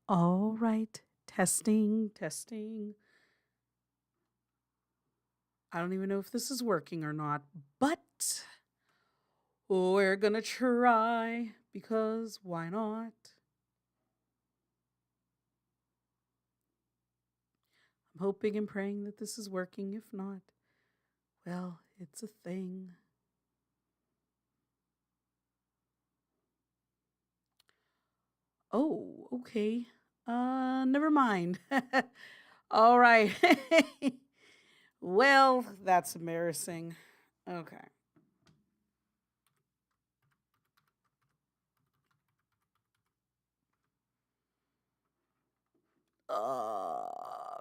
All right. Testing, testing. I don't even know if this is working or not, but we're gonna try because why not? I'm hoping and praying that this is working. If not, well, it's a thing. Oh, okay. Never mind. All right. Well, that's embarrassing. Okay.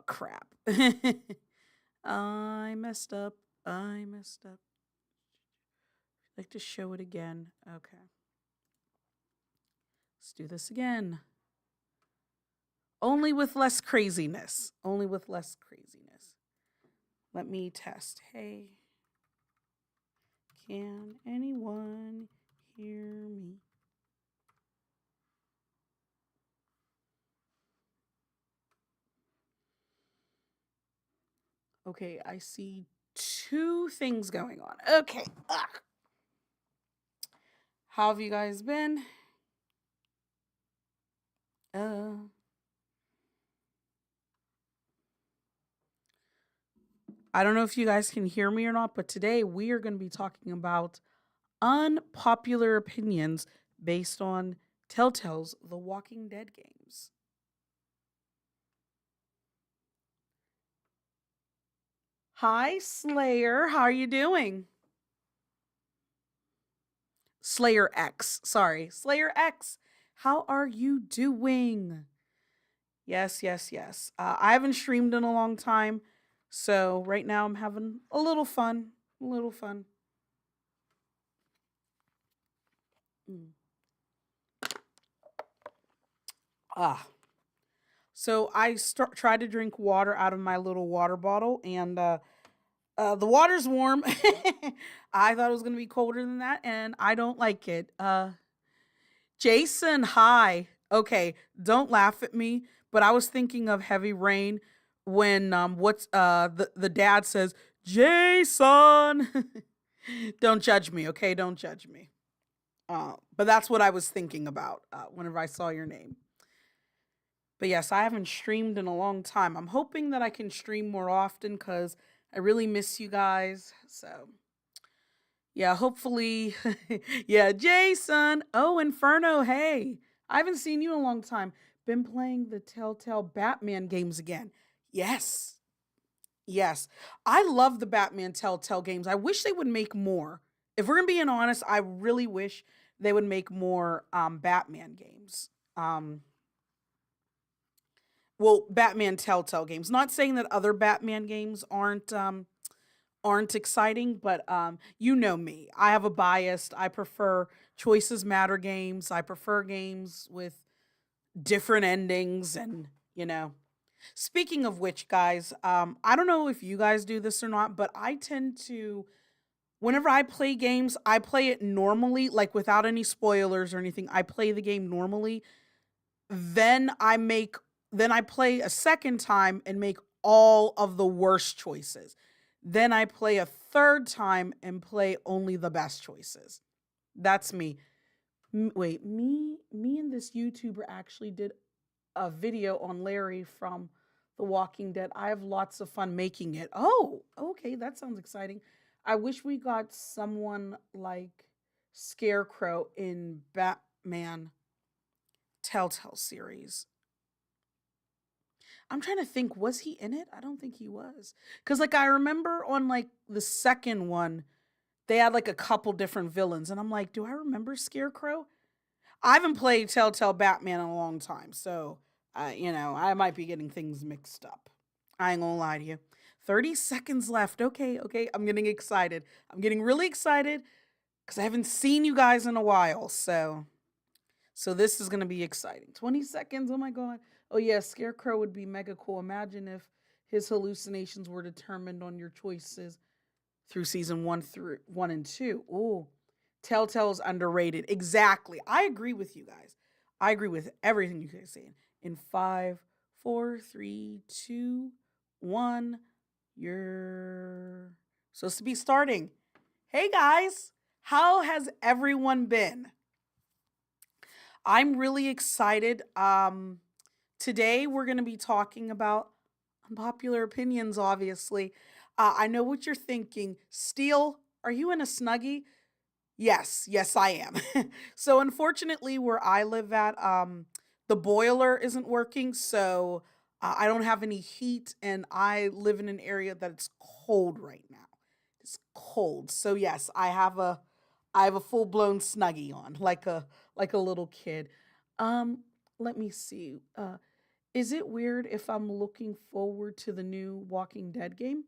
Crap. I messed up. I messed up. I'd like to show it again. Okay. Let's do this again. Only with less craziness. Only with less craziness. Let me test. Hey, can anyone hear me? Okay, I see two things going on. Okay. Ugh. How have you guys been? Uh, I don't know if you guys can hear me or not, but today we are going to be talking about unpopular opinions based on Telltale's The Walking Dead games. Hi, Slayer. How are you doing? Slayer X. Sorry, Slayer X. How are you doing? Yes, yes, yes. I haven't streamed in a long time, so right now I'm having a little fun. A little fun. Mm. Ah. So tried to drink water out of my little water bottle, and the water's warm. I thought it was gonna be colder than that, and I don't like it. Jason, hi. Okay, don't laugh at me, but I was thinking of Heavy Rain when what's the dad says, "Jason." Don't judge me, okay? Don't judge me. But that's what I was thinking about whenever I saw your name. But yes, I haven't streamed in a long time. I'm hoping that I can stream more often cuz I really miss you guys. So, yeah, hopefully. Yeah, Jason. Oh, Inferno. Hey, I haven't seen you in a long time. Been playing the Telltale Batman games again. Yes. Yes. I love the Batman Telltale games. I wish they would make more. If we're being honest, I really wish they would make more Batman games. Well, Batman Telltale games. Not saying that other Batman games aren't exciting, but you know me. I have a bias. I prefer choices matter games. I prefer games with different endings and, you know. Speaking of which, guys, I don't know if you guys do this or not, but I tend to whenever I play games, I play it normally, like without any spoilers or anything. I play the game normally. Then I play a second time and make all of the worst choices. Then I play a third time and play only the best choices. That's me. Wait, me and this YouTuber actually did a video on Larry from The Walking Dead. I have lots of fun making it. Oh, okay, that sounds exciting. I wish we got someone like Scarecrow in Batman Telltale series. I'm trying to think, was he in it? I don't think he was. Cause like I remember on like the second one, they had like a couple different villains, and I'm like, do I remember Scarecrow? I haven't played Telltale Batman in a long time, so I might be getting things mixed up. I ain't gonna lie to you. 30 seconds left. Okay, okay. I'm getting excited. I'm getting really excited because I haven't seen you guys in a while. So this is gonna be exciting. 20 seconds. Oh my god. Oh yeah, Scarecrow would be mega cool. Imagine if his hallucinations were determined on your choices through season one and two. Ooh. Telltale's underrated. Exactly. I agree with you guys. I agree with everything you guys saying. In five, four, three, two, one. You're supposed to be starting. Hey guys, how has everyone been? I'm really excited. Today we're going to be talking about unpopular opinions, obviously. I know what you're thinking. Steele, are you in a snuggie? Yes, yes, I am. So unfortunately, where I live at, the boiler isn't working, so I don't have any heat, and I live in an area that it's cold right now. It's cold, so yes, I have a full blown snuggie on, like a little kid. Um, Let me see. Is it weird if I'm looking forward to the new Walking Dead game?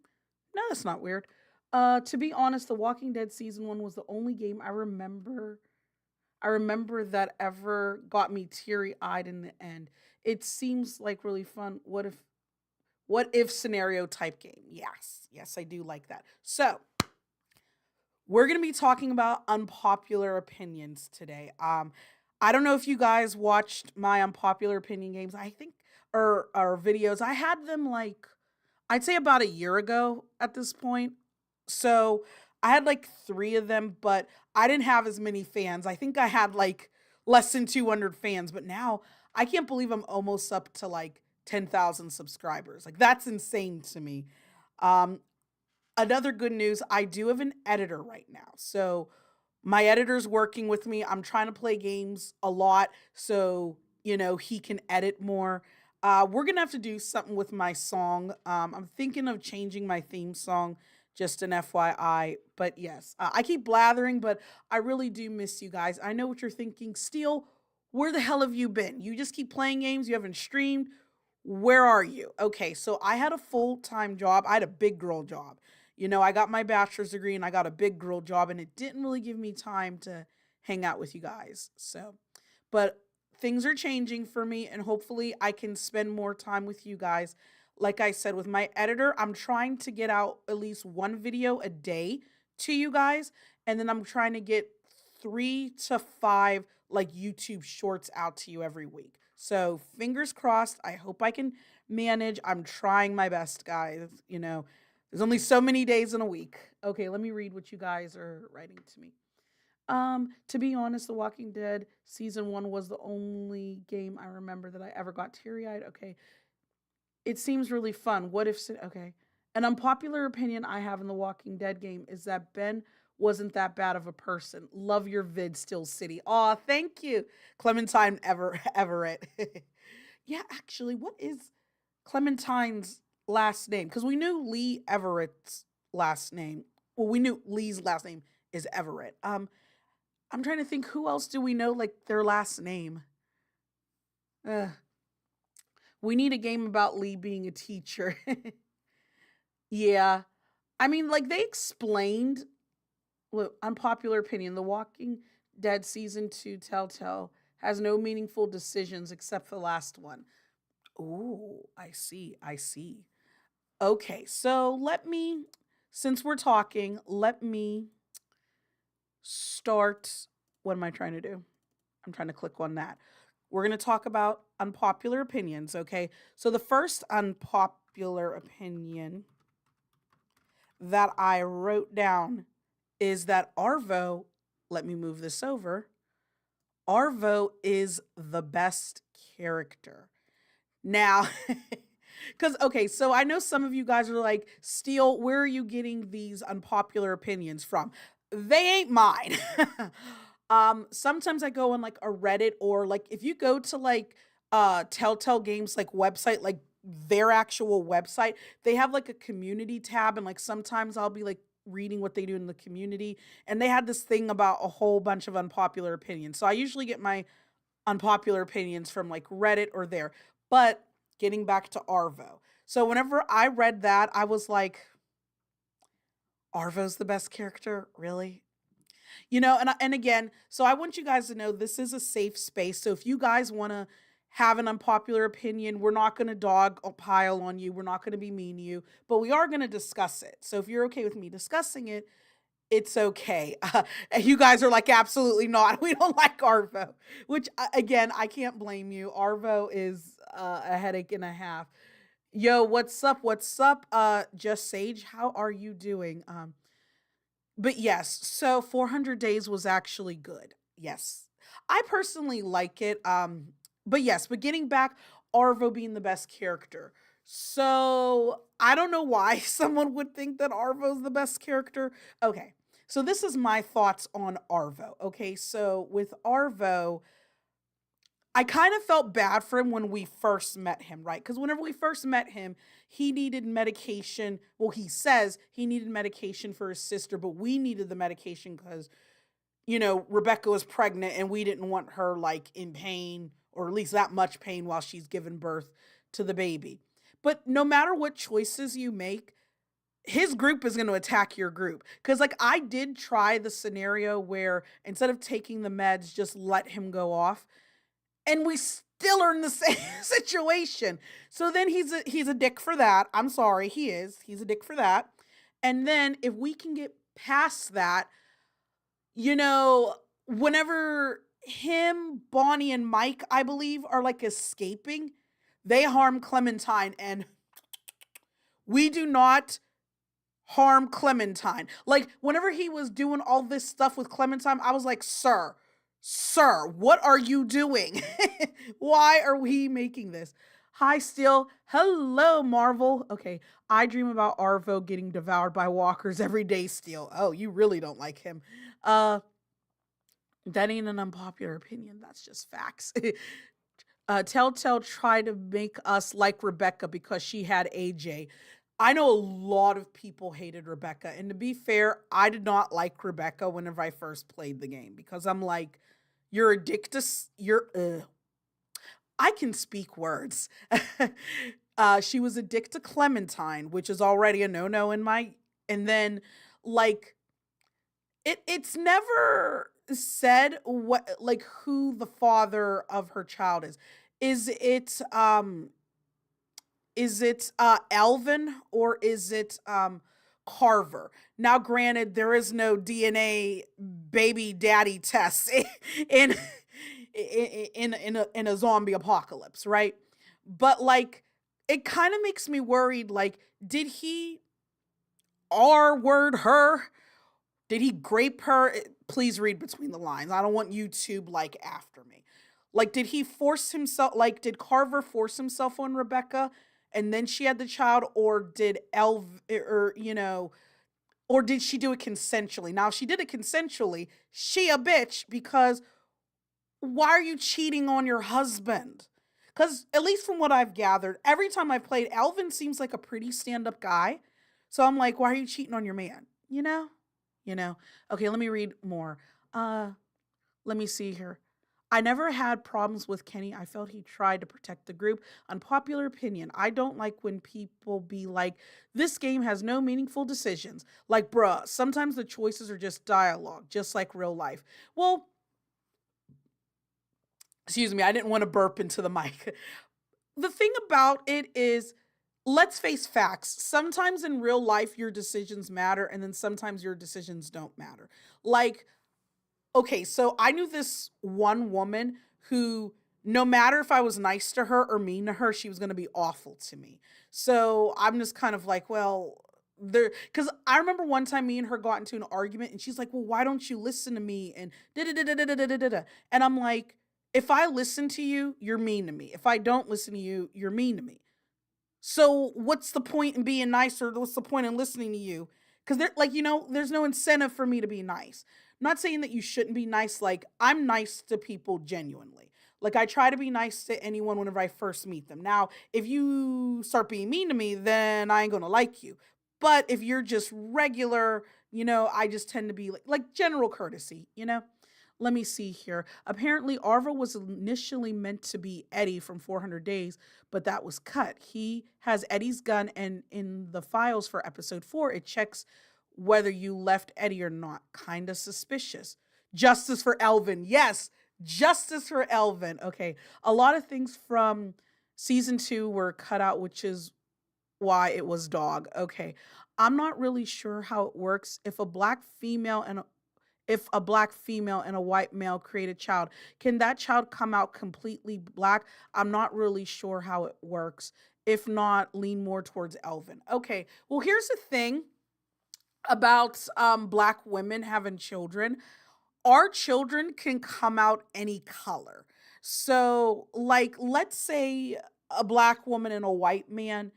No, that's not weird. To be honest, The Walking Dead season 1 was the only game I remember that ever got me teary-eyed in the end. It seems like really fun. What if scenario type game? Yes. Yes, I do like that. So, we're going to be talking about unpopular opinions today. I don't know if you guys watched my unpopular opinion games. I think or videos. I had them like I'd say about a year ago at this point. So I had like three of them, but I didn't have as many fans. I think I had like less than 200 fans, but now I can't believe I'm almost up to like 10,000 subscribers. Like that's insane to me. Um, Another good news, I do have an editor right now. So my editor's working with me. I'm trying to play games a lot so, he can edit more. We're going to have to do something with my song. I'm thinking of changing my theme song, just an FYI. But yes, I keep blathering, but I really do miss you guys. I know what you're thinking. Steele, where the hell have you been? You just keep playing games. You haven't streamed. Where are you? Okay, so I had a full time job. I had a big girl job. I got my bachelor's degree and I got a big girl job, and it didn't really give me time to hang out with you guys. So, but things are changing for me, and hopefully I can spend more time with you guys. Like I said, with my editor, I'm trying to get out at least one video a day to you guys, and then I'm trying to get 3 to 5 like YouTube shorts out to you every week. So, fingers crossed. I hope I can manage. I'm trying my best, guys. There's only so many days in a week. Okay, let me read what you guys are writing to me. To be honest, The Walking Dead season 1 was the only game I remember that I ever got teary-eyed. Okay. It seems really fun. Okay. An unpopular opinion I have in the Walking Dead game is that Ben wasn't that bad of a person. Love your vid, Still City. Aw, thank you, Clementine Everett. Yeah, actually, what is Clementine's last name? Because we knew Lee Everett's last name. Well, we knew Lee's last name is Everett. I'm trying to think, who else do we know like their last name? Uh, we need a game about Lee being a teacher. Yeah. I mean, like they explained, look, unpopular opinion, The Walking Dead season 2 Telltale has no meaningful decisions except for the last one. Oh, I see. I see. Okay, so since we're talking, let me start. What am I trying to do? I'm trying to click on that. We're going to talk about unpopular opinions, okay? So the first unpopular opinion that I wrote down is that Arvo, let me move this over. Arvo is the best character. Now, because, okay, so I know some of you guys are like, Steele, where are you getting these unpopular opinions from? They ain't mine. Sometimes I go on like a Reddit, or like if you go to like Telltale Games like website, like their actual website, they have like a community tab, and like sometimes I'll be like reading what they do in the community, and they had this thing about a whole bunch of unpopular opinions. So I usually get my unpopular opinions from like Reddit or there. But getting back to Arvo. So whenever I read that, I was like, Arvo's the best character? Really? And again, so I want you guys to know this is a safe space. So if you guys want to have an unpopular opinion, we're not going to dog a pile on you. We're not going to be mean to you, but we are going to discuss it. So if you're okay with me discussing it, It's okay. You guys are like, absolutely not. We don't like Arvo, which again, I can't blame you. Arvo is a headache and a half. Yo, what's up? What's up? Just Sage, how are you doing? But yes, so 400 Days was actually good. Yes. I personally like it. But yes, but getting back, Arvo being the best character. So I don't know why someone would think that Arvo's the best character. Okay. So this is my thoughts on Arvo. Okay. So with Arvo, I kind of felt bad for him when we first met him, right? Because whenever we first met him, he needed medication. Well, he says he needed medication for his sister, but we needed the medication because, Rebecca was pregnant and we didn't want her like in pain or at least that much pain while she's giving birth to the baby. But no matter what choices you make, his group is going to attack your group. Because, like, I did try the scenario where instead of taking the meds, just let him go off and we still are in the same situation. So then he's a dick for that. I'm sorry, he is. He's a dick for that. And then if we can get past that, whenever him, Bonnie, and Mike, I believe, are like escaping, they harm Clementine, and we do not harm Clementine. Like, whenever he was doing all this stuff with Clementine, I was like, sir, what are you doing? Why are we making this? Hi, Steel. Hello, Marvel. Okay, I dream about Arvo getting devoured by walkers every day, Steel. Oh, you really don't like him. Uh, that ain't an unpopular opinion. That's just facts. Telltale tried to make us like Rebecca because she had AJ. I know a lot of people hated Rebecca, and to be fair, I did not like Rebecca whenever I first played the game because I'm like, you're addicted. You're. I can speak words. She was addicted to Clementine, which is already a no no in my. And then, like, it's never said what like who the father of her child is. Is it um Alvin or is it Carver? Now granted there is no DNA baby daddy test in in a zombie apocalypse, right? But like it kind of makes me worried like did he R word her? Did he grape her? Please read between the lines. I don't want YouTube like after me. Like, did he force himself? Like, did Carver force himself on Rebecca, and then she had the child, or did or did she do it consensually? Now, if she did it consensually, she a bitch because why are you cheating on your husband? Because at least from what I've gathered, every time I've played, Alvin seems like a pretty stand up guy. So I'm like, why are you cheating on your man? You know. Okay, let me read more. Uh, let me see here. I never had problems with Kenny. I felt he tried to protect the group. Unpopular opinion. I don't like when people be like, this game has no meaningful decisions. Like, bruh, sometimes the choices are just dialogue, just like real life. Well, excuse me, I didn't want to burp into the mic. The thing about it is, let's face facts. Sometimes in real life, your decisions matter, and then sometimes your decisions don't matter. Like, okay, so I knew this one woman who, no matter if I was nice to her or mean to her, she was going to be awful to me. So I'm just kind of like, well, there, because I remember one time me and her got into an argument, and she's like, well, why don't you listen to me? And da da da da da da da da da. And I'm like, if I listen to you, you're mean to me. If I don't listen to you, you're mean to me. So what's the point in being nice or what's the point in listening to you? Because they're like, there's no incentive for me to be nice. I'm not saying that you shouldn't be nice. Like, I'm nice to people genuinely. Like, I try to be nice to anyone whenever I first meet them. Now, if you start being mean to me, then I ain't gonna like you. But if you're just regular, I just tend to be like general courtesy. Let me see here. Apparently, Arvo was initially meant to be Eddie from 400 Days, but that was cut. He has Eddie's gun, and in the files for episode 4, it checks whether you left Eddie or not. Kind of suspicious. Justice for Elvin. Yes, justice for Elvin. Okay. A lot of things from season 2 were cut out, which is why it was dog. Okay. I'm not really sure how it works. If a black female and a white male create a child, can that child come out completely black? I'm not really sure how it works. If not, lean more towards Elvin. Okay. Well, here's the thing about black women having children. Our children can come out any color. So, like, let's say a black woman and a white man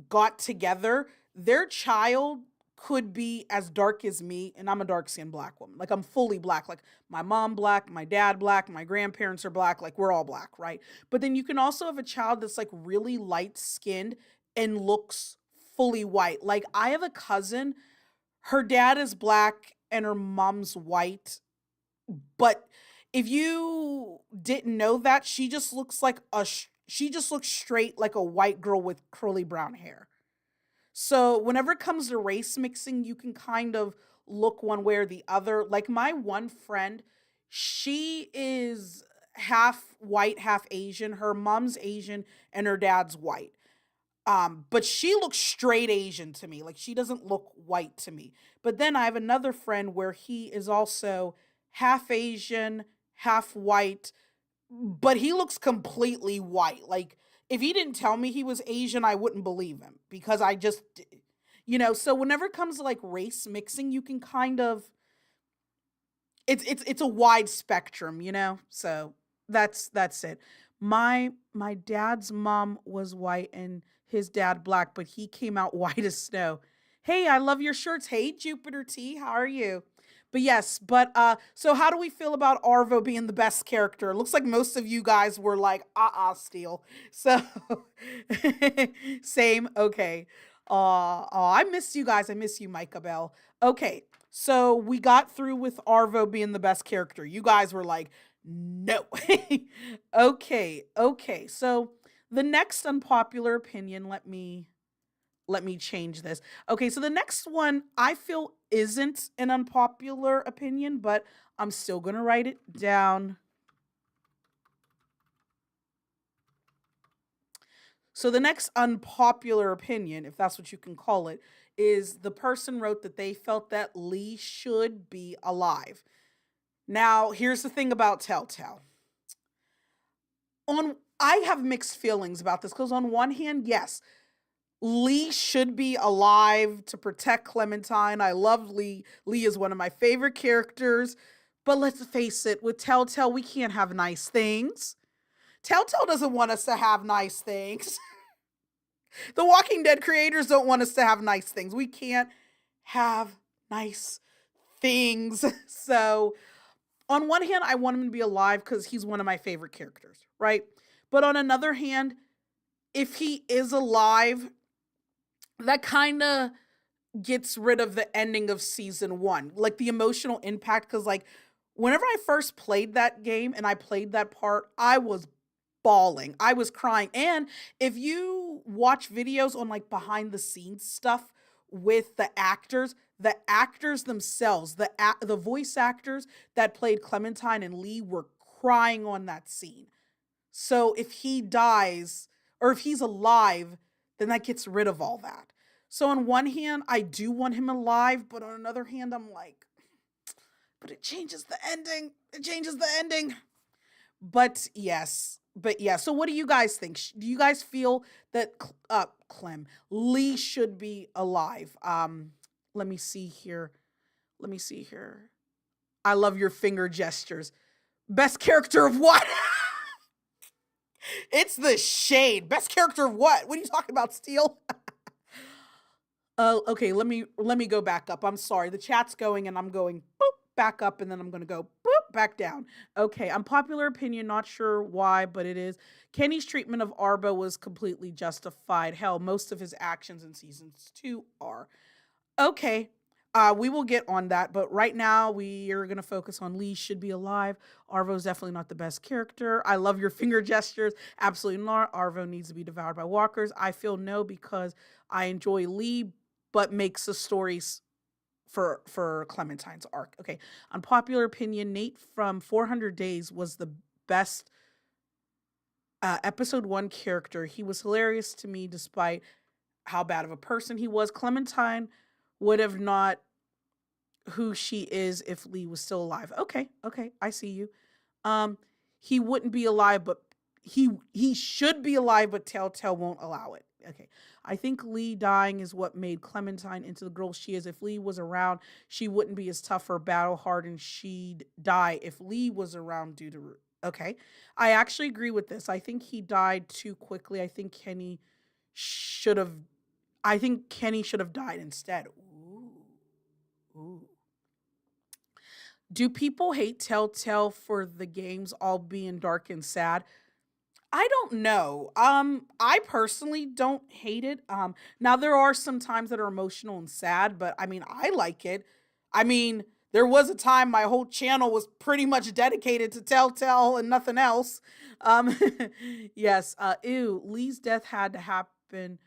got together, their child could be as dark as me, and I'm a dark skinned black woman. Like, I'm fully black. Like, my mom black, my dad black, my grandparents are black. Like, we're all black, right? But then you can also have a child that's like really light skinned and looks fully white. Like, I have a cousin, her dad is black and her mom's white, but if you didn't know that, she just looks straight like a white girl with curly brown hair. So whenever it comes to race mixing, you can kind of look one way or the other. Like my one friend, she is half white, half Asian. Her mom's Asian and her dad's white. But she looks straight Asian to me. Like she doesn't look white to me. But then I have another friend where he is also half Asian, half white, but he looks completely white. Like if he didn't tell me he was Asian, I wouldn't believe him because so whenever it comes to like race mixing, you can kind of it's a wide spectrum, you know? So that's it. My dad's mom was white and his dad black, but he came out white as snow. Hey, I love your shirts. Hey, Jupiter T, how are you? But yes, so how do we feel about Arvo being the best character? Looks like most of you guys were like, Steele. So same, okay. I miss you guys. I miss you, Micah Bell. Okay, so we got through with Arvo being the best character. You guys were like, no. Okay. So the next unpopular opinion, let me change this. Okay, so the next one I feel isn't an unpopular opinion, but I'm still going to write it down. So the next unpopular opinion, if that's what you can call it, is the person wrote that they felt that Lee should be alive. Now, here's the thing about Telltale. I have mixed feelings about this because on one hand, yes, Lee should be alive to protect Clementine. I love Lee. Lee is one of my favorite characters. But let's face it, with Telltale, we can't have nice things. Telltale doesn't want us to have nice things. The Walking Dead creators don't want us to have nice things. We can't have nice things. So, on one hand, I want him to be alive because he's one of my favorite characters, right? But on another hand, if he is alive, that kind of gets rid of the ending of season one, like the emotional impact. Because, like, whenever I first played that game and I played that part, I was bawling. I was crying. And if you watch videos on like behind the scenes stuff with the actors themselves, the voice actors that played Clementine and Lee were crying on that scene. So if he dies or if he's alive, then that gets rid of all that. So on one hand, I do want him alive, but on another hand, I'm like, but it changes the ending. It changes the ending. But yes, but yeah. So what do you guys think? Do you guys feel that Clem Lee should be alive? Let me see here. Let me see here. I love your finger gestures. Best character of what? It's the shade. Best character of what? What are you talking about, Steel? Okay, let me go back up. I'm sorry. The chat's going and I'm going boop back up and then I'm going to go boop back down. Okay, unpopular opinion, not sure why, but it is. Kenny's treatment of Arbo was completely justified. Hell, most of his actions in seasons 2 are. Okay. We will get on that, but right now we are going to focus on Lee should be alive. Arvo's definitely not the best character. I love your finger gestures. Absolutely not. Arvo needs to be devoured by walkers. I feel no because I enjoy Lee, but makes the stories for Clementine's arc. Okay. Unpopular opinion, Nate from 400 Days was the best episode 1 character. He was hilarious to me despite how bad of a person he was. Clementine would have not who she is if Lee was still alive. Okay, okay, I see you. Um, he wouldn't be alive, but he should be alive, but Telltale won't allow it. Okay. I think Lee dying is what made Clementine into the girl she is. If Lee was around, she wouldn't be as tough or battle hardened. She'd die if Lee was around due to okay. I actually agree with this. I think he died too quickly. Should have I think Kenny should have died instead. Ooh. Ooh. Do people hate Telltale for the games all being dark and sad? I don't know. I personally don't hate it. Now there are some times that are emotional and sad, but I mean, I like it. I mean, there was a time my whole channel was pretty much dedicated to Telltale and nothing else. Um, yes. Ew. Lee's death had to happen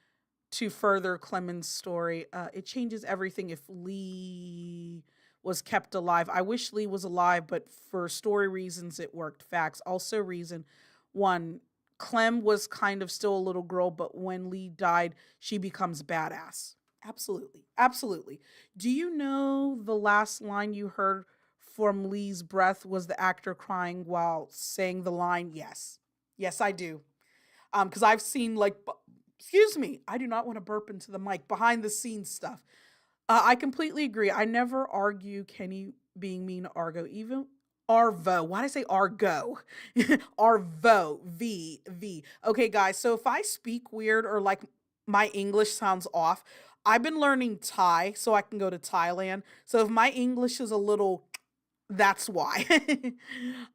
to further Clement's story. It changes everything if Lee was kept alive. I wish Lee was alive, but for story reasons, it worked. Facts. Also, reason one, Clem was kind of still a little girl, but when Lee died, she becomes badass. Absolutely. Absolutely. Do you know the last line you heard from Lee's breath was the actor crying while saying the line? Yes. Yes, I do. Because I've seen excuse me, I do not want to burp into the mic, behind the scenes stuff. I completely agree. I never argue Kenny being mean to Argo, even Arvo. Why did I say Argo? Arvo. V. Okay, guys. So if I speak weird or like my English sounds off, I've been learning Thai so I can go to Thailand. So if my English is a little, that's why.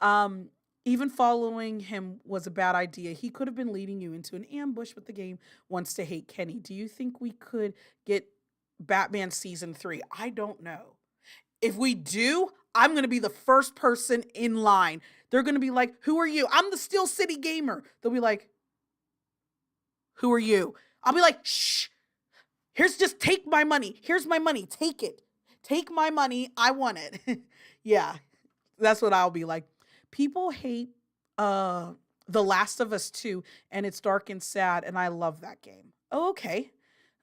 um, Even following him was a bad idea. He could have been leading you into an ambush, but the game wants to hate Kenny. Do you think we could get Batman season 3? I don't know. If we do, I'm going to be the first person in line. They're going to be like, "Who are you?" I'm the Steel City Gamer. They'll be like, "Who are you?" I'll be like, "Shh. Just take my money. Here's my money. Take it. Take my money. I want it." Yeah. That's what I'll be like. People hate uh The Last of Us 2, and it's dark and sad, and I love that game. Oh, okay.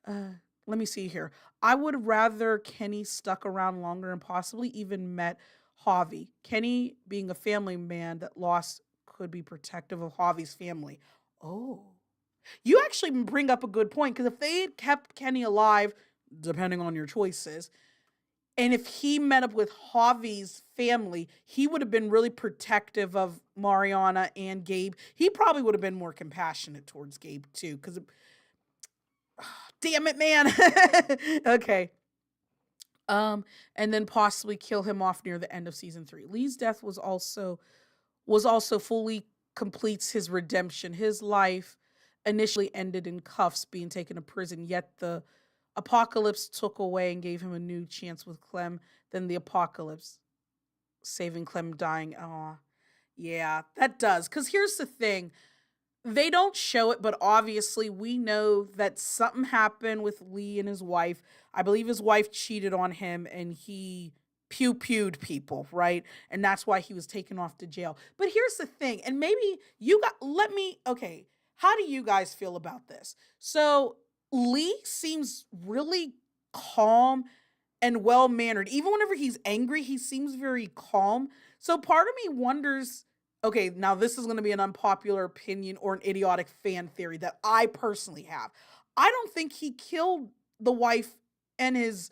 Uh, Let me see here. I would rather Kenny stuck around longer and possibly even met Javi. Kenny, being a family man that lost, could be protective of Javi's family. Oh, you actually bring up a good point because if they had kept Kenny alive, depending on your choices, and if he met up with Javi's family, he would have been really protective of Mariana and Gabe. He probably would have been more compassionate towards Gabe too, because damn it, man. Okay. And then possibly kill him off near the end of season 3. Lee's death was also fully completes his redemption. His life initially ended in cuffs, being taken to prison, yet the apocalypse took away and gave him a new chance with Clem. Then the apocalypse saving Clem dying. Oh, yeah, that does. Because here's the thing, they don't show it, but obviously we know that something happened with Lee and his wife. I believe his wife cheated on him and he pew-pewed people, right? And that's why he was taken off to jail. But here's the thing, and maybe okay, how do you guys feel about this? So Lee seems really calm and well-mannered. Even whenever he's angry, he seems very calm. So part of me wonders, okay, now this is going to be an unpopular opinion or an idiotic fan theory that I personally have. I don't think he killed the wife and his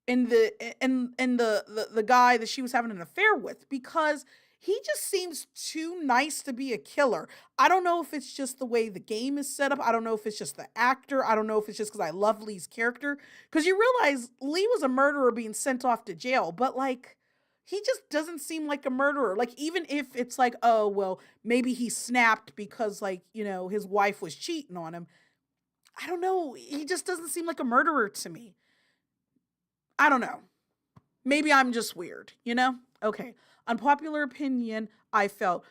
and the guy that she was having an affair with, because he just seems too nice to be a killer. I don't know if it's just the way the game is set up. I don't know if it's just the actor. I don't know if it's just because I love Lee's character. Because you realize Lee was a murderer being sent off to jail, but like, he just doesn't seem like a murderer. Like, even if it's like, oh, well, maybe he snapped because, like, his wife was cheating on him. I don't know. He just doesn't seem like a murderer to me. I don't know. Maybe I'm just weird? Okay. Unpopular opinion, I felt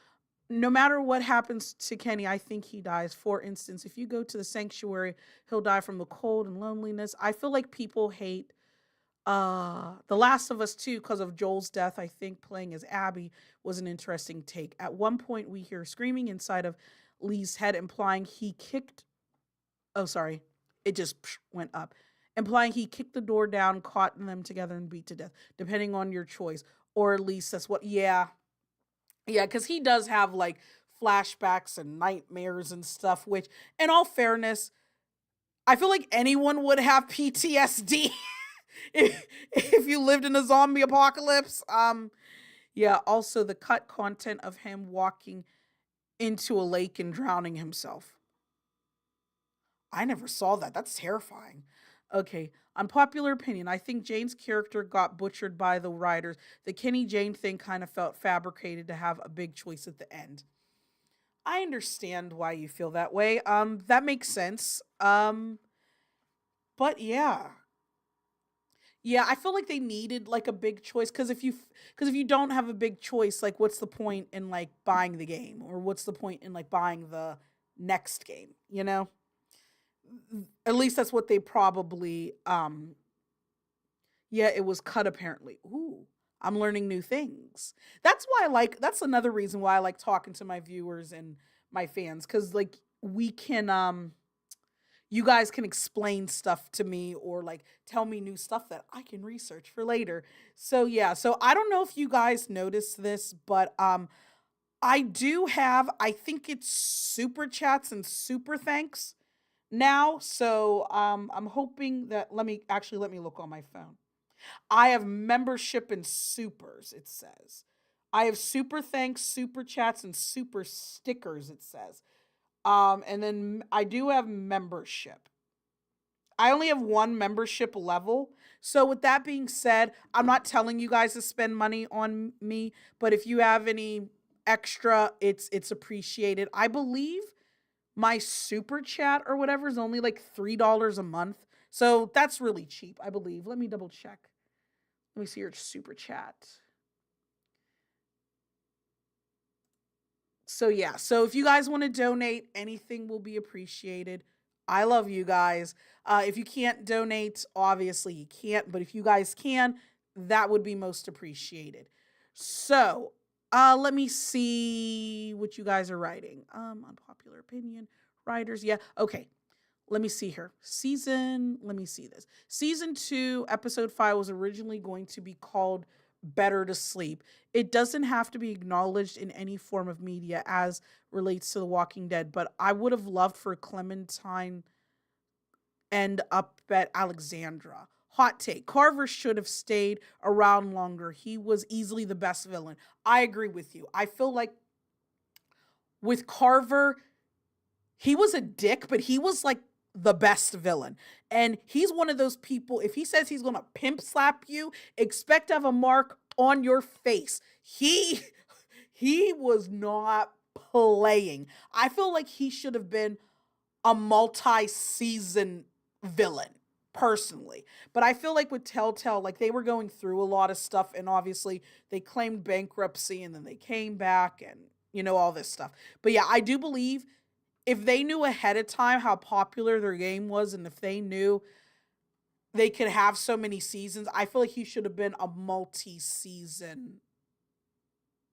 no matter what happens to Kenny, I think he dies. For instance, if you go to the sanctuary, he'll die from the cold and loneliness. I feel like people hate The Last of Us too because of Joel's death. I think playing as Abby was an interesting take. At one point, we hear screaming inside of Lee's head, implying he kicked. Oh, sorry. It just went up, implying he kicked the door down, caught them together, and beat to death, depending on your choice. Or at least that's what, yeah. Yeah, because he does have like flashbacks and nightmares and stuff, which, in all fairness, I feel like anyone would have PTSD if you lived in a zombie apocalypse. Yeah, also the cut content of him walking into a lake and drowning himself. I never saw that. That's terrifying. Okay, unpopular opinion. I think Jane's character got butchered by the writers. The Kenny Jane thing kind of felt fabricated to have a big choice at the end. I understand why you feel that way. That makes sense. But yeah. Yeah, I feel like they needed like a big choice because if you don't have a big choice, like what's the point in like buying the game or what's the point in like buying the next game, you know? At least that's what they probably yeah, it was cut apparently. Ooh, I'm learning new things. That's another reason why I like talking to my viewers and my fans cuz like we can you guys can explain stuff to me or like tell me new stuff that I can research for later. So yeah, so I don't know if you guys noticed this, but I do have I think it's super chats and super thanks now. So I'm hoping that let me look on my phone. I have membership and supers, it says. I have super thanks, super chats, and super stickers, it says. And then I do have membership. I only have one membership level. So with that being said, I'm not telling you guys to spend money on me, but if you have any extra, it's appreciated. I believe my super chat or whatever is only like $3 a month. So that's really cheap, I believe. Let me double check. Let me see your super chat. So yeah, so if you guys want to donate, anything will be appreciated. I love you guys. If you can't donate, obviously you can't, but if you guys can, that would be most appreciated. So, let me see what you guys are writing. Unpopular opinion, writers, yeah, okay. Let me see here. Let me see this. Season 2, episode 5 was originally going to be called Better to Sleep. It doesn't have to be acknowledged in any form of media as relates to The Walking Dead, but I would have loved for Clementine end up at Alexandra. Hot take. Carver should have stayed around longer. He was easily the best villain. I agree with you. I feel like with Carver, he was a dick, but he was like the best villain. And he's one of those people, if he says he's going to pimp slap you, expect to have a mark on your face. He was not playing. I feel like he should have been a multi-season villain personally. But I feel like with Telltale, like they were going through a lot of stuff and obviously they claimed bankruptcy and then they came back and all this stuff. But yeah, I do believe if they knew ahead of time how popular their game was and if they knew they could have so many seasons, I feel like he should have been a multi-season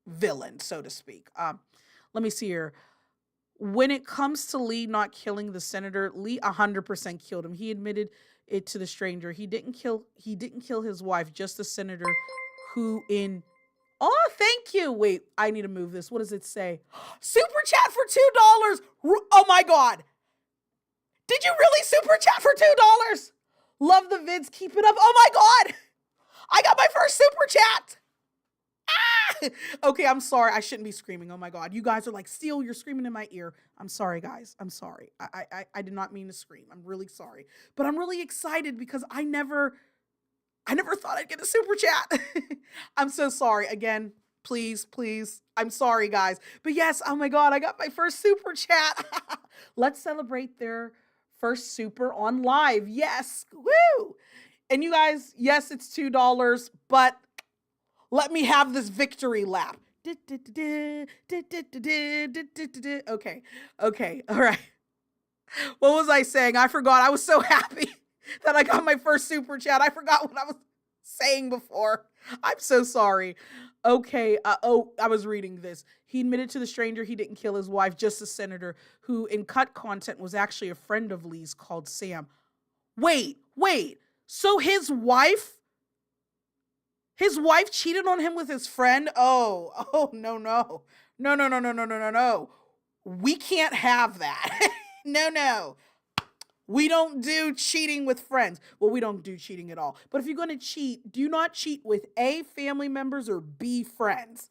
villain, so to speak. Let me see here. When it comes to Lee not killing the senator, Lee 100% killed him. He admitted it to the stranger. He didn't kill his wife, just the senator who in Oh, thank you. Wait, I need to move this. What does it say? Super chat for $2. Oh my god. Did you really super chat for $2? Love the vids. Keep it up. Oh my god. I got my first super chat. Ah! Okay, I'm sorry. I shouldn't be screaming. Oh my god. You guys are like, Steele, you're screaming in my ear. I'm sorry, guys. I'm sorry. I did not mean to scream. I'm really sorry. But I'm really excited because I never thought I'd get a super chat. I'm so sorry. Again, please. I'm sorry, guys. But yes, oh my god, I got my first super chat. Let's celebrate their first super on live. Yes. Woo! And you guys, yes, it's $2, but let me have this victory lap. Okay. Okay. All right. What was I saying? I forgot. I was so happy that I got my first super chat. I forgot what I was saying before. I'm so sorry. Okay. Oh, I was reading this. He admitted to the stranger he didn't kill his wife, just a senator who, in cut content, was actually a friend of Lee's called Sam. Wait. So his wife cheated on him with his friend? Oh, no. We can't have that. No. We don't do cheating with friends. Well, we don't do cheating at all. But if you're going to cheat, do not cheat with A, family members, or B, friends.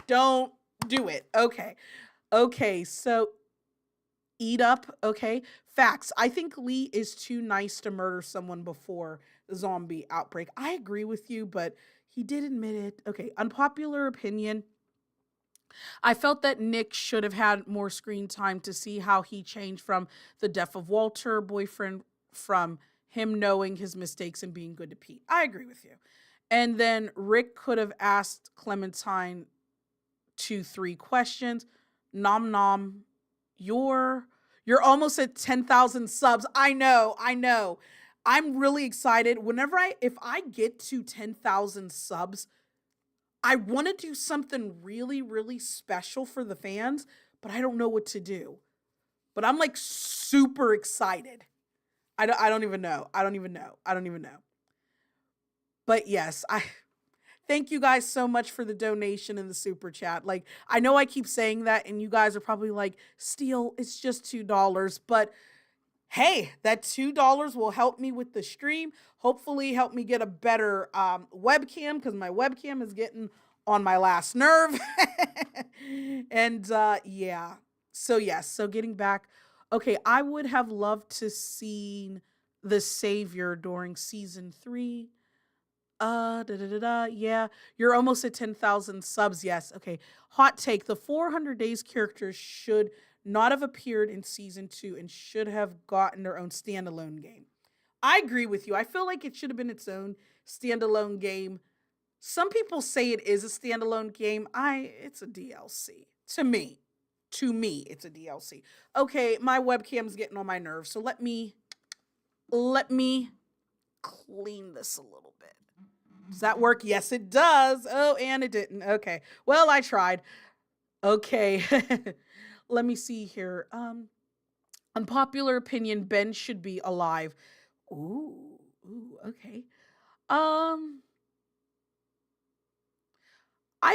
Don't do it. Okay, so eat up, okay? Facts. I think Lee is too nice to murder someone before the zombie outbreak. I agree with you, but he did admit it. Okay, unpopular opinion. I felt that Nick should have had more screen time to see how he changed from the death of Walter, boyfriend, from him knowing his mistakes and being good to Pete. I agree with you. And then Rick could have asked Clementine 2, 3 questions. Nom nom. You're almost at 10,000 subs. I know. I'm really excited. If I get to 10,000 subs, I want to do something really, really special for the fans, but I don't know what to do. But I'm like super excited. I don't even know. But yes, I thank you guys so much for the donation and the super chat. Like, I know I keep saying that, and you guys are probably like, Steele, it's just $2. But hey, that $2 will help me with the stream. Hopefully, help me get a better webcam, because my webcam is getting on my last nerve. And yeah. So, yes. So, getting back. Okay, I would have loved to seen the Savior during season 3. Yeah, you're almost at 10,000 subs. Yes. Okay. Hot take. The 400 Days characters should not have appeared in season 2 and should have gotten their own standalone game. I agree with you. I feel like it should have been its own standalone game. Some people say it is a standalone game. It's a DLC. To me, it's a DLC. Okay, my webcam's getting on my nerves. So let me clean this a little bit. Does that work? Yes, it does. Oh, and it didn't. Okay. Well, I tried. Okay. Let me see here. Unpopular opinion, Ben should be alive. Ooh, okay. I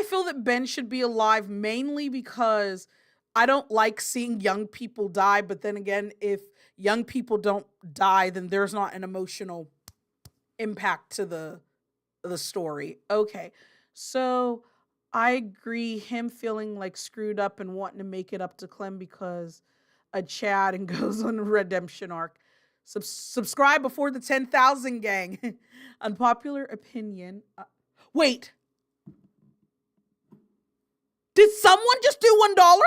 feel that Ben should be alive mainly because I don't like seeing young people die, but then again, if young people don't die, then there's not an emotional impact to the story. Okay. So I agree, him feeling like screwed up and wanting to make it up to Clem because a Chad and goes on a redemption arc. Subscribe before the 10,000 gang. Unpopular opinion. Wait. Did someone just do $1?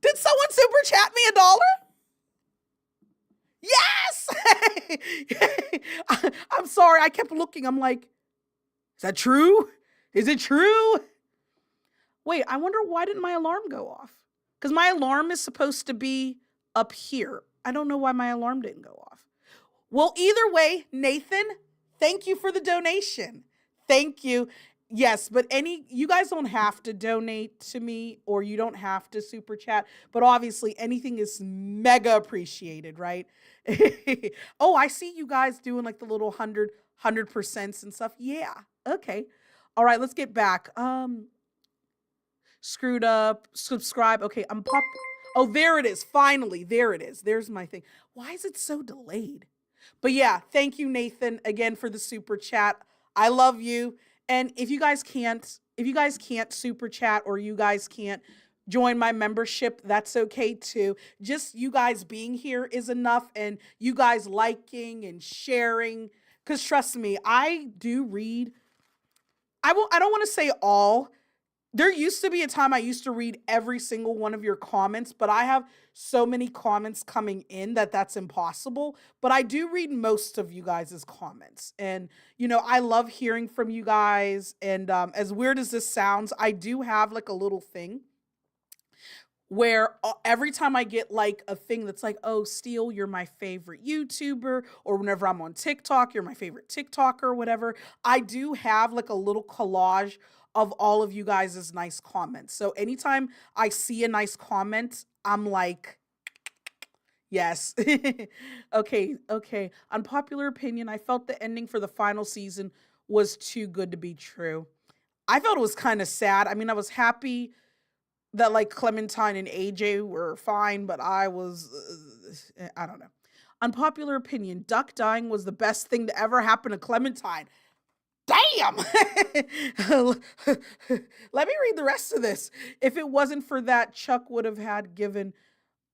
Did someone super chat me $1? Yes! I'm sorry. I kept looking. I'm like, is that true? Is it true? Wait, I wonder why didn't my alarm go off? Because my alarm is supposed to be up here. I don't know why my alarm didn't go off. Well, either way, Nathan, thank you for the donation. Thank you. Yes, but you guys don't have to donate to me, or you don't have to super chat, but obviously anything is mega appreciated, right? Oh, I see you guys doing like the little 100% and stuff. Yeah. Okay. All right, let's get back. Screwed up, subscribe. Okay, Oh, there it is. Finally, there it is. There's my thing. Why is it so delayed? But yeah, thank you, Nathan, again for the super chat. I love you. And if you guys can't super chat, or you guys can't join my membership, that's okay too. Just you guys being here is enough, and you guys liking and sharing. Because trust me, I do read. I don't want to say all. There used to be a time I used to read every single one of your comments, but I have so many comments coming in that that's impossible. But I do read most of you guys' comments. And, I love hearing from you guys. And as weird as this sounds, I do have like a little thing where every time I get like a thing that's like, oh, Steele, you're my favorite YouTuber, or whenever I'm on TikTok, you're my favorite TikToker, or whatever, I do have like a little collage of all of you guys' nice comments. So anytime I see a nice comment, I'm like, yes. Okay, okay. Unpopular opinion. I felt the ending for the final season was too good to be true. I felt it was kind of sad. I mean, I was happy that like Clementine and AJ were fine, but I don't know. Unpopular opinion. Duck dying was the best thing to ever happen to Clementine. Damn! Let me read the rest of this. If it wasn't for that, Chuck would have had given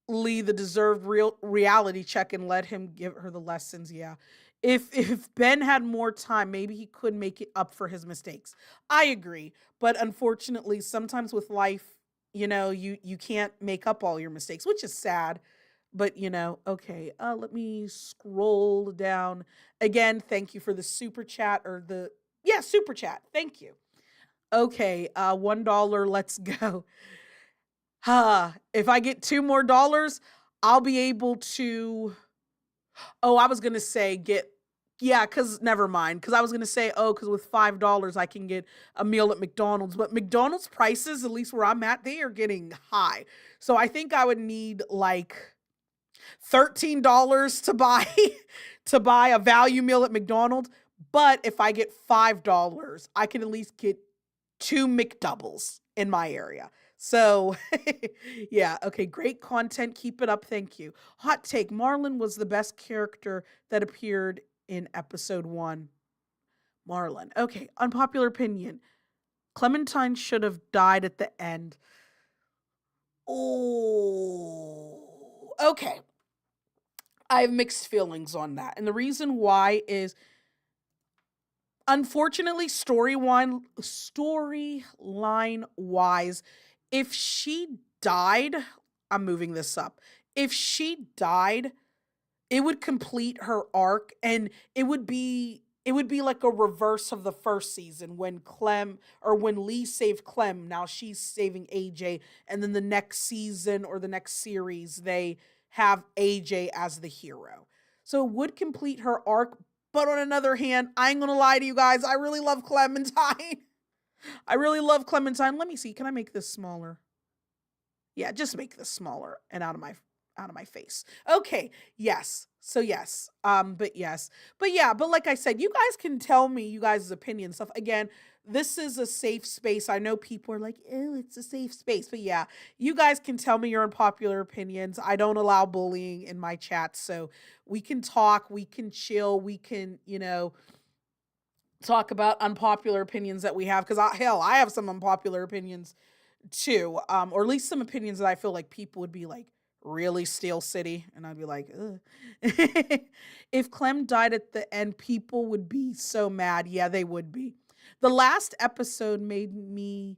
Lee the deserved real reality check and let him give her the lessons. Yeah. If Ben had more time, maybe he could make it up for his mistakes. I agree, but unfortunately, sometimes with life, you can't make up all your mistakes, which is sad. But okay. Let me scroll down again. Thank you for the super chat or the yeah super chat. Thank you. Okay. $1. Let's go. If I get $2 more, I'll be able to. Oh, I was gonna say get. Yeah, cause never mind. Cause I was gonna say, oh, cause with $5 I can get a meal at McDonald's. But McDonald's prices, at least where I'm at, they are getting high. So I think I would need like $13 to buy to buy a value meal at McDonald's. But if I get $5, I can at least get two McDoubles in my area. So, yeah, okay, great content. Keep it up. Thank you. Hot take, Marlon was the best character that appeared in episode 1. Marlon. Okay, unpopular opinion. Clementine should have died at the end. Oh, okay. I have mixed feelings on that. And the reason why is unfortunately storyline wise, if she died, I'm moving this up. If she died, it would complete her arc, and it would be like a reverse of the first season when Clem or when Lee saved Clem. Now she's saving AJ, and then the next season or the next series they have AJ as the hero. So it would complete her arc, but on another hand, I ain't gonna lie to you guys, I really love Clementine. I really love Clementine. Let me see. Can I make this smaller? Yeah, just make this smaller and out of my face. Okay, yes. So yes. But yes. But yeah, but like I said, you guys can tell me you guys' opinion stuff. Again, this is a safe space. I know people are like, oh, it's a safe space. But yeah, you guys can tell me your unpopular opinions. I don't allow bullying in my chat. So we can talk, we can chill, we can, talk about unpopular opinions that we have. Because hell, I have some unpopular opinions too, or at least some opinions that I feel like people would be like, really, Steel City? And I'd be like, ugh. If Clem died at the end, people would be so mad. Yeah, they would be. The last episode made me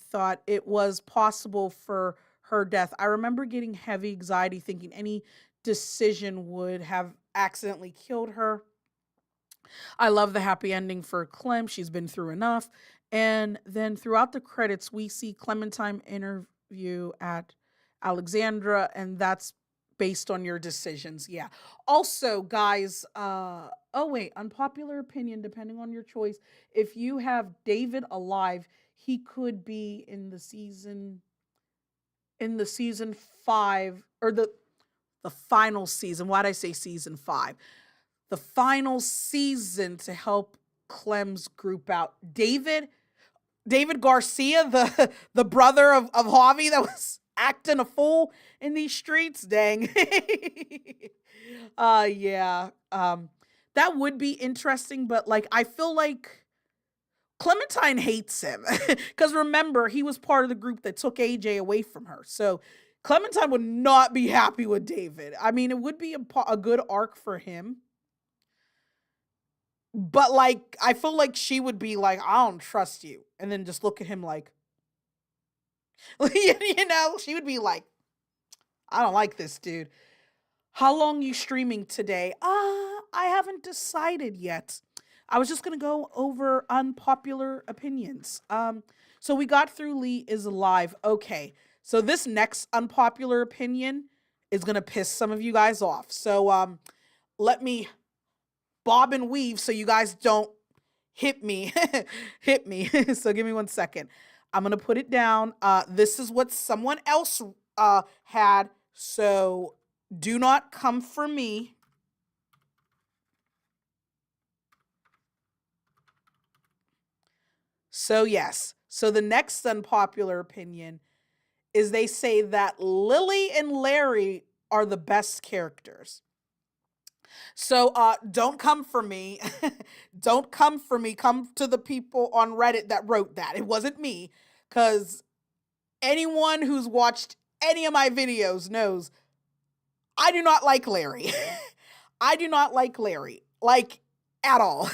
thought it was possible for her death. I remember getting heavy anxiety thinking any decision would have accidentally killed her. I love the happy ending for Clem. She's been through enough. And then throughout the credits, we see Clementine interview at Alexandra, and that's based on your decisions. Yeah. Also, guys, oh wait, unpopular opinion, depending on your choice. If you have David alive, he could be in the season 5 or the final season. Why'd I say season 5? The final season to help Clem's group out. David Garcia, the brother of Javi that was acting a fool in these streets. Dang. Yeah. That would be interesting, but like I feel like Clementine hates him. Cuz remember, he was part of the group that took AJ away from her. So Clementine would not be happy with David. I mean, it would be a good arc for him. But like I feel like she would be like, I don't trust you. And then just look at him like she would be like, I don't like this dude. How long you streaming today? I haven't decided yet. I was just gonna go over unpopular opinions. So we got through Lee is alive. Okay. So this next unpopular opinion is gonna piss some of you guys off. So let me bob and weave so you guys don't hit me. Hit me. So give me 1 second. I'm gonna put it down. This is what someone else had. So do not come for me. So yes. So the next unpopular opinion is they say that Lily and Larry are the best characters. So don't come for me. Don't come for me. Come to the people on Reddit that wrote that. It wasn't me. Cause anyone who's watched any of my videos knows I do not like Larry. I do not like Larry. Like at all.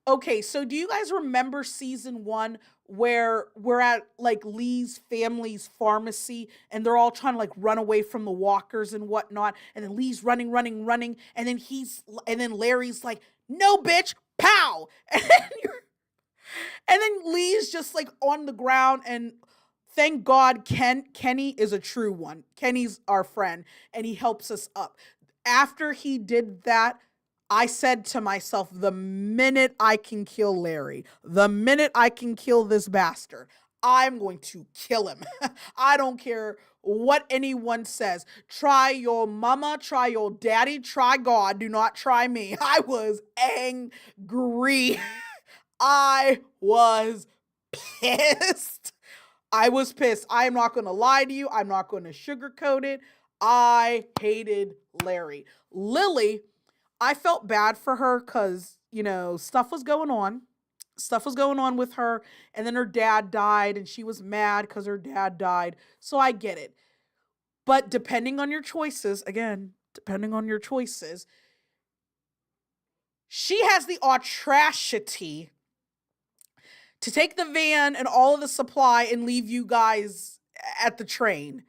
Okay, so do you guys remember season 1 where we're at like Lee's family's pharmacy and they're all trying to like run away from the walkers and whatnot, and then Lee's running, running, running, and then Larry's like, "No, bitch, pow!" And then Lee's just like on the ground, and thank God Kenny is a true one. Kenny's our friend and he helps us up. After he did that, I said to myself, the minute I can kill Larry, the minute I can kill this bastard, I'm going to kill him. I don't care what anyone says. Try your mama, try your daddy, try God. Do not try me. I was angry. I was pissed. I was pissed. I am not going to lie to you. I'm not going to sugarcoat it. I hated Larry. Lily, I felt bad for her because, stuff was going on. Stuff was going on with her. And then her dad died and she was mad because her dad died. So I get it. But depending on your choices, again, depending on your choices, she has the audacity to take the van and all of the supply and leave you guys at the train.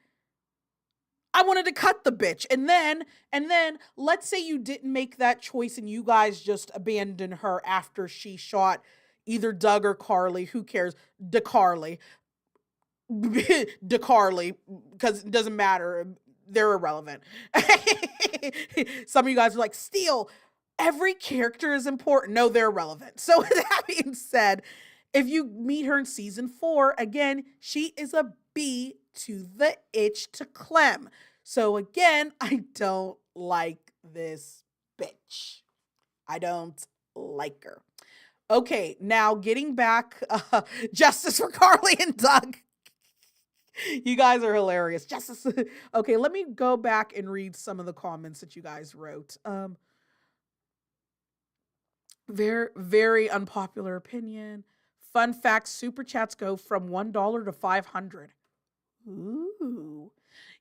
I wanted to cut the bitch. And then let's say you didn't make that choice and you guys just abandoned her after she shot either Doug or Carly. Who cares? DeCarly. DeCarly, because it doesn't matter. They're irrelevant. Some of you guys are like, Steele, every character is important. No, they're irrelevant. So with that being said, if you meet her in season 4, again, she is a B to the itch to Clem. So again, I don't like this bitch. I don't like her. Okay, now getting back, justice for Carly and Doug. You guys are hilarious. Justice. Okay, let me go back and read some of the comments that you guys wrote. Very, very unpopular opinion. Fun fact, super chats go from $1 to 500. Ooh.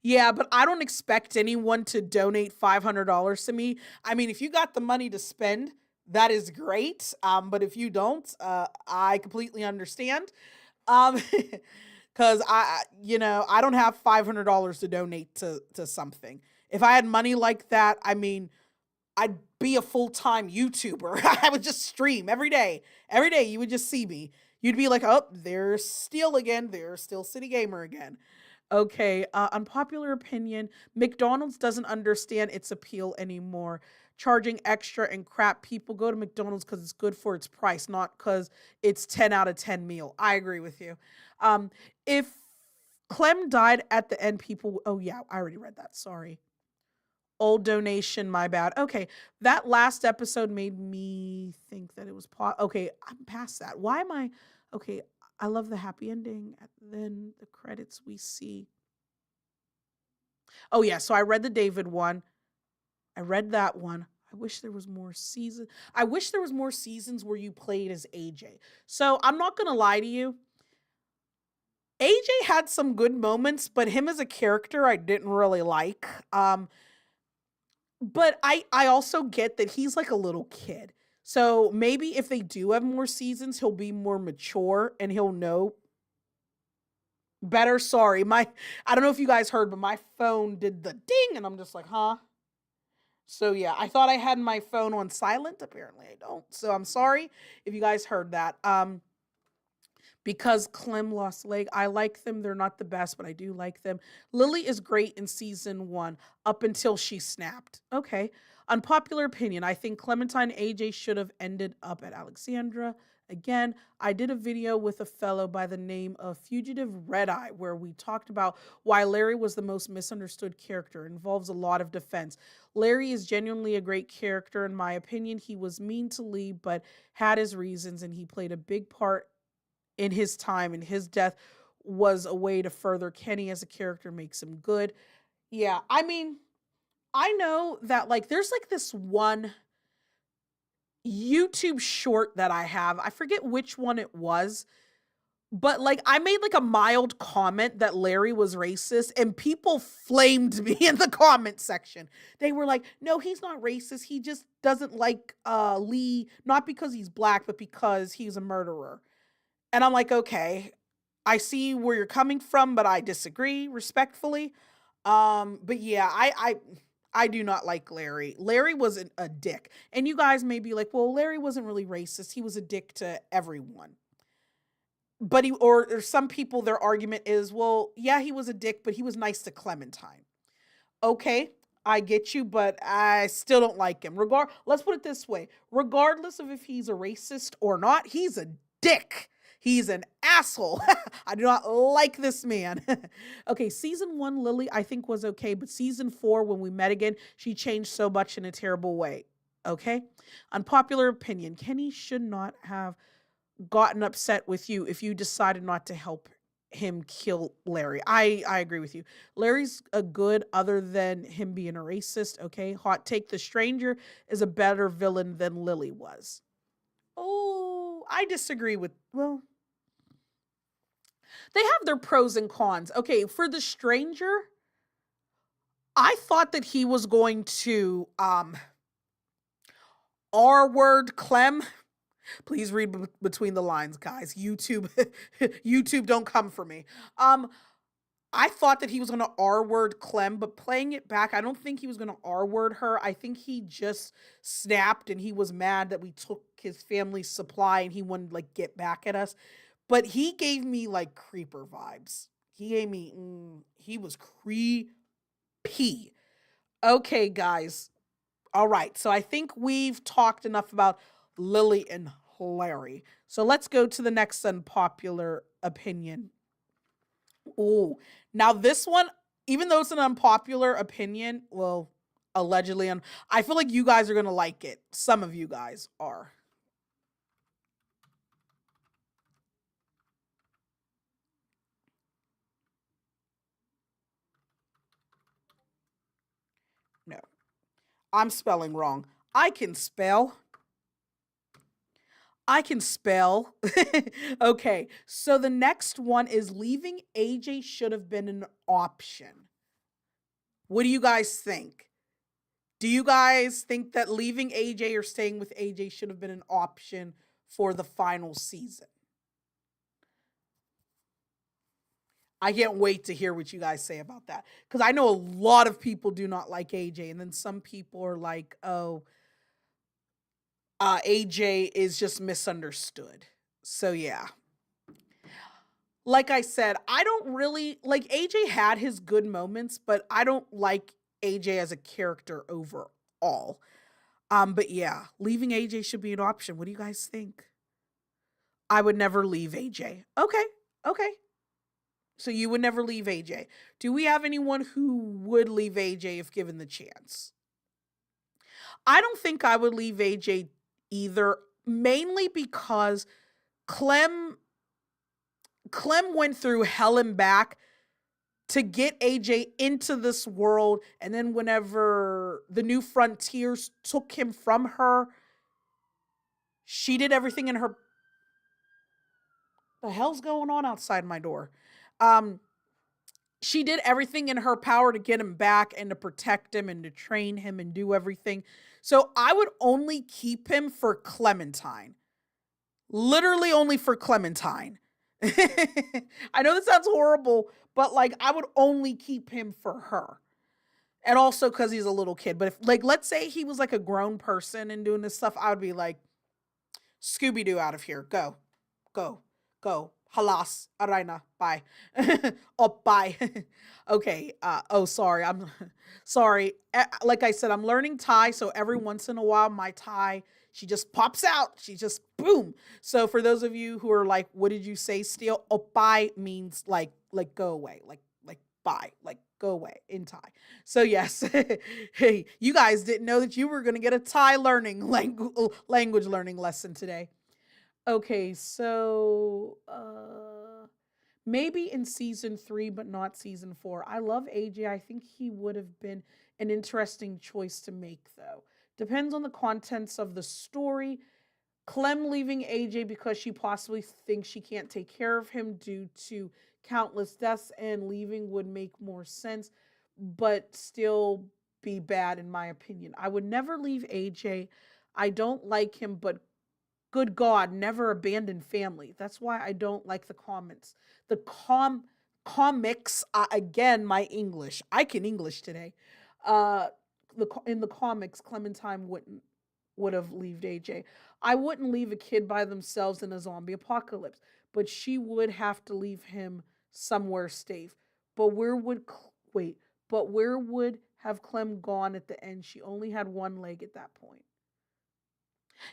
Yeah, but I don't expect anyone to donate $500 to me. I mean, if you got the money to spend, that is great. But if you don't, I completely understand. Um, because I don't have $500 to donate to something. If I had money like that, I mean, I'd be a full-time YouTuber. I would just stream every day. Every day you would just see me. You'd be like, oh, there's Steel again. There's Steel City Gamer again. Okay, unpopular opinion. McDonald's doesn't understand its appeal anymore. Charging extra and crap. People go to McDonald's because it's good for its price, not because it's 10 out of 10 meal. I agree with you. If Clem died at the end, people... Oh, yeah, I already read that. Sorry. Old donation, my bad. Okay, that last episode made me think that it was okay, I'm past that. Why am I okay? I love the happy ending. Then the credits we see. Oh yeah, so I read the David one. I read that one. I wish there was more season. I wish there was more seasons where you played as AJ. So I'm not gonna lie to you. AJ had some good moments, but him as a character I didn't really like. But I also get that he's like a little kid. So maybe if they do have more seasons, he'll be more mature and he'll know better. Sorry. I don't know if you guys heard, but my phone did the ding and I'm just like, huh? So yeah, I thought I had my phone on silent. Apparently I don't. So I'm sorry if you guys heard that. because Clem lost leg. I like them. They're not the best, but I do like them. Lily is great in season one up until she snapped. Okay. Unpopular opinion. I think Clementine AJ should have ended up at Alexandra. Again, I did a video with a fellow by the name of Fugitive Red Eye where we talked about why Larry was the most misunderstood character. It involves a lot of defense. Larry is genuinely a great character, in my opinion. He was mean to Lee, but had his reasons, and he played a big part in his time, and his death was a way to further Kenny as a character, makes him good. Yeah, I mean, I know that like there's like this one YouTube short that I have. I forget which one it was, but like I made like a mild comment that Larry was racist and people flamed me in the comment section. They were like, "No, he's not racist. He just doesn't like Lee not because he's black, but because he's a murderer." And I'm like, "Okay, I see where you're coming from, but I disagree respectfully." But yeah, I do not like Larry. Larry was a dick. And you guys may be like, well, Larry wasn't really racist. He was a dick to everyone. But or some people, their argument is, well, yeah, he was a dick, but he was nice to Clementine. Okay, I get you, but I still don't like him. Let's put it this way. Regardless of if he's a racist or not, he's a dick. He's an asshole. I do not like this man. Okay, season one, Lily, I think was okay, but season four, when we met again, she changed so much in a terrible way. Okay? Unpopular opinion. Kenny should not have gotten upset with you if you decided not to help him kill Larry. I agree with you. Larry's a good other than him being a racist. Okay? Hot take. The stranger is a better villain than Lily was. Oh, I disagree with, well, they have their pros and cons. Okay, for the stranger, I thought that he was going to R word Clem. Please read between the lines, guys. YouTube YouTube don't come for me. I thought that he was going to R word Clem, but playing it back, I don't think he was going to R word her. I think he just snapped and he was mad that we took his family's supply and he wanted to like get back at us. But he gave me like creeper vibes. He gave me, he was creepy. Okay, guys. All right. So I think we've talked enough about Lily and Larry. So let's go to the next unpopular opinion. Oh, now this one, even though it's an unpopular opinion, well, allegedly, I feel like you guys are going to like it. Some of you guys are. No, I'm spelling wrong. I can spell. I can spell. Okay, so the next one is leaving AJ should have been an option. What do you guys think? Do you guys think that leaving AJ or staying with AJ should have been an option for the final season? I can't wait to hear what you guys say about that. Because I know a lot of people do not like AJ, and then some people are like, oh, AJ is just misunderstood. So yeah. Like I said, I don't really like AJ had his good moments, but I don't like AJ as a character overall. But yeah, leaving AJ should be an option. What do you guys think? I would never leave AJ. Okay. Okay. So you would never leave AJ. Do we have anyone who would leave AJ if given the chance? I don't think I would leave AJ either, mainly because Clem Clem went through hell and back to get AJ into this world, and then whenever the New Frontiers took him from her, she did everything in her, the hell's going on outside my door? Um she did everything in her power to get him back and to protect him and to train him and do everything. So I would only keep him for Clementine. Literally only for Clementine. I know that sounds horrible, but like I would only keep him for her. And also because he's a little kid. But if, like, let's say he was like a grown person and doing this stuff, I would be like, Scooby Doo out of here. Go, go, go. Halas, Araina, bye. Oh, bye. Okay. Oh, sorry. I'm sorry. Like I said, I'm learning Thai, so every once in a while, my Thai she just pops out. She just boom. So for those of you who are like, what did you say? Steal? Opai means like go away, like bye, like go away in Thai. So yes, hey, you guys didn't know that you were going to get a Thai learning language learning lesson today. Okay, so maybe in season 3, but not season 4. I love AJ. I think he would have been an interesting choice to make, though. Depends on the contents of the story. Clem leaving AJ because she possibly thinks she can't take care of him due to countless deaths and leaving would make more sense, but still be bad in my opinion. I would never leave AJ. I don't like him, but good God, never abandon family. That's why I don't like the comments. The comics, again, my English. I can English today. Uh, in the comics, Clementine would have left AJ. I wouldn't leave a kid by themselves in a zombie apocalypse, but she would have to leave him somewhere safe. But wait? But where would have Clem gone at the end? She only had one leg at that point.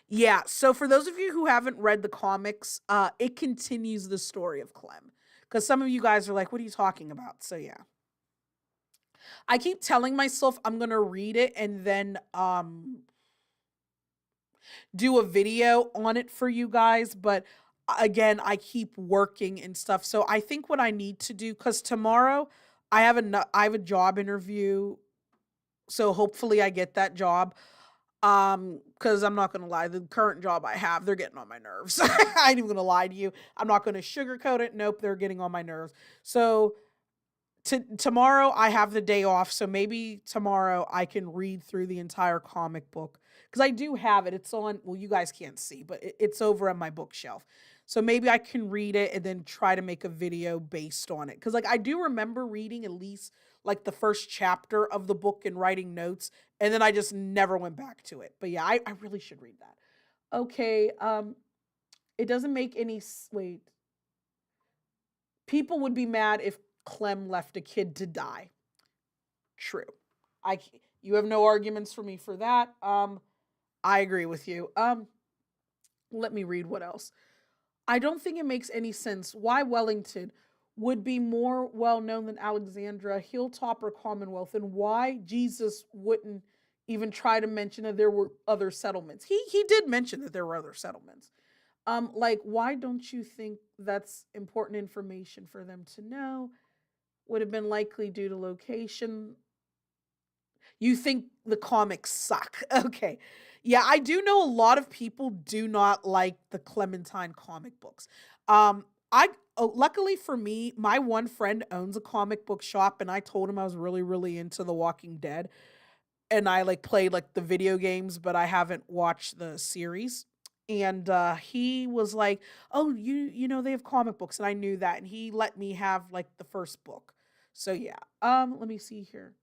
Yeah, so for those of you who haven't read the comics, it continues the story of Clem. Because some of you guys are like, what are you talking about? So yeah. I keep telling myself I'm gonna read it and then do a video on it for you guys, but again, I keep working and stuff. So I think what I need to do, because tomorrow I have a job interview, so hopefully I get that job. Because I'm not gonna lie, the current job I have, they're getting on my nerves. I ain't even gonna lie to you. I'm not gonna sugarcoat it. Nope, they're getting on my nerves. So tomorrow I have the day off, so maybe tomorrow I can read through the entire comic book because I do have it. It's on. Well, you guys can't see, but it's over on my bookshelf. So maybe I can read it and then try to make a video based on it. Because like I do remember reading at least like the first chapter of the book and writing notes, and then I just never went back to it. But yeah, I really should read that. Okay. It doesn't make any wait. People would be mad if Clem left a kid to die. True. I you have no arguments for me for that. I agree with you. Let me read what else. I don't think it makes any sense why Wellington would be more well known than Alexandra, Hilltop, or Commonwealth, and why Jesus wouldn't even try to mention that there were other settlements. He did mention that there were other settlements. Like why don't you think that's important information for them to know? Would have been likely due to location. You think the comics suck. Okay. Yeah, I do know a lot of people do not like the Clementine comic books. I luckily for me, my one friend owns a comic book shop and I told him I was really really into The Walking Dead and I like played like the video games, but I haven't watched the series. And he was like, "Oh, you know they have comic books," and I knew that, and he let me have like the first book. So yeah, let me see here.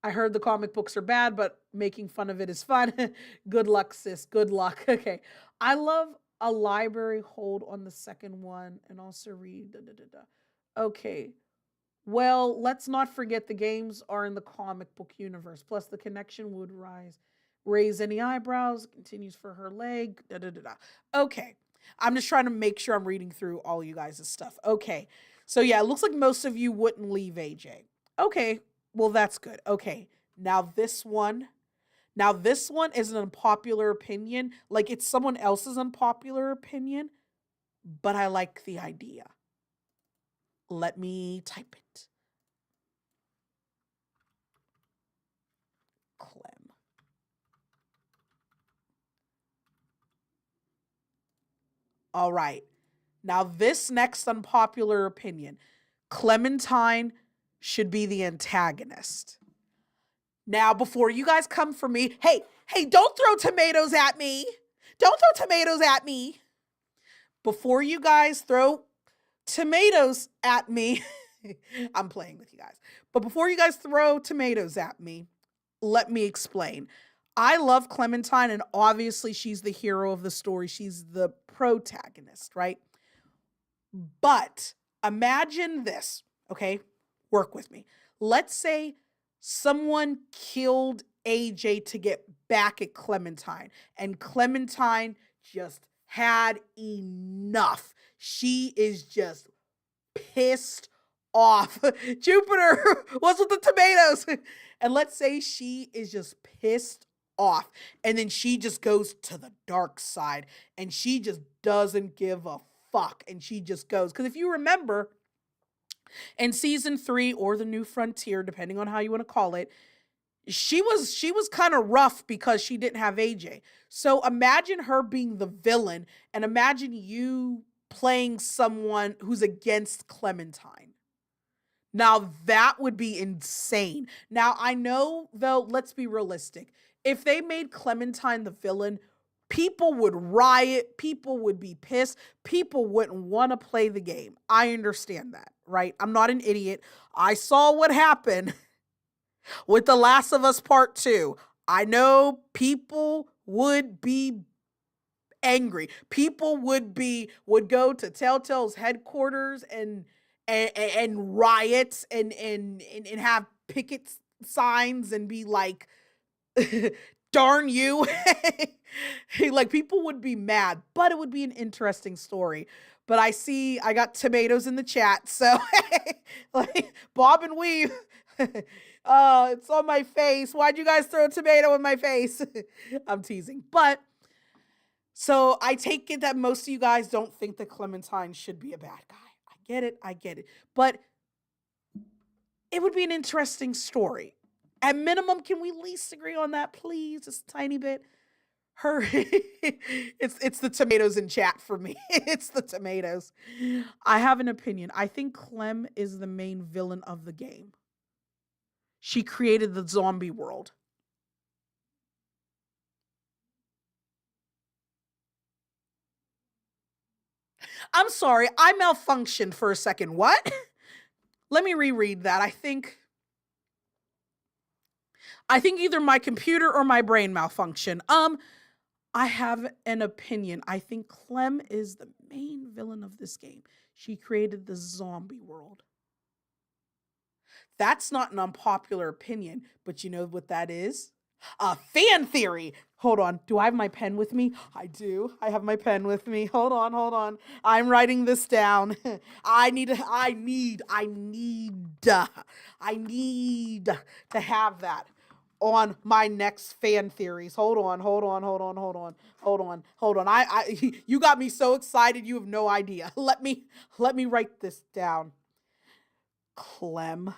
I heard the comic books are bad, but making fun of it is fun. Good luck, sis. Good luck. Okay, I love a library hold on the second one, and also read. Da, da, da, da. Okay, well, let's not forget the games are in the comic book universe. Plus, the connection would raise any eyebrows. Continues for her leg. Da da da da. Okay, I'm just trying to make sure I'm reading through all you guys' stuff. Okay, so yeah, it looks like most of you wouldn't leave AJ. Okay, well that's good. Okay, now this one. Now this one is an unpopular opinion. Like it's someone else's unpopular opinion, but I like the idea. Let me type it. Clem. All right. Now, this next unpopular opinion Clementine should be the antagonist. Now, before you guys come for me, hey, don't throw tomatoes at me. Don't throw tomatoes at me. Before you guys throw tomatoes at me, I'm playing with you guys. But before you guys throw tomatoes at me, let me explain. I love Clementine, and obviously she's the hero of the story. She's the protagonist, right? But imagine this, okay? Work with me. Let's say someone killed AJ to get back at Clementine, and Clementine just had enough. She is just pissed off. Jupiter, what's with the tomatoes? And let's say she is just pissed off. And then she just goes to the dark side and she just doesn't give a fuck. And she just goes. Because if you remember, in season 3 or the New Frontier, depending on how you want to call it, she was kind of rough because she didn't have AJ. So imagine her being the villain and imagine you playing someone who's against Clementine. Now that would be insane. Now I know though, let's be realistic. If they made Clementine the villain, people would riot, people would be pissed, people wouldn't want to play the game. I understand that, right? I'm not an idiot. I saw what happened with The Last of Us Part 2. I know people would be angry. People would go to Telltale's headquarters and riots and have picket signs and be like, darn you. Like people would be mad, but it would be an interesting story. But I got tomatoes in the chat, so like bob and weave. It's on my face. Why'd you guys throw a tomato in my face? I'm teasing. But so I take it that most of you guys don't think that Clementine should be a bad guy. I get it. But it would be an interesting story. At minimum, can we at least agree on that, please? Just a tiny bit. Her, it's the tomatoes in chat for me. It's the tomatoes. I have an opinion. I think Clem is the main villain of the game. She created the zombie world. I'm sorry, I malfunctioned for a second. What? Let me reread that. I think either my computer or my brain malfunction. I have an opinion. I think Clem is the main villain of this game. She created the zombie world. That's not an unpopular opinion, but you know what that is? A fan theory. Hold on. Do I have my pen with me? I do. I have my pen with me. Hold on. I'm writing this down. I need to have that on my next fan theories. Hold on. You got me so excited. You have no idea. Let me write this down. Clem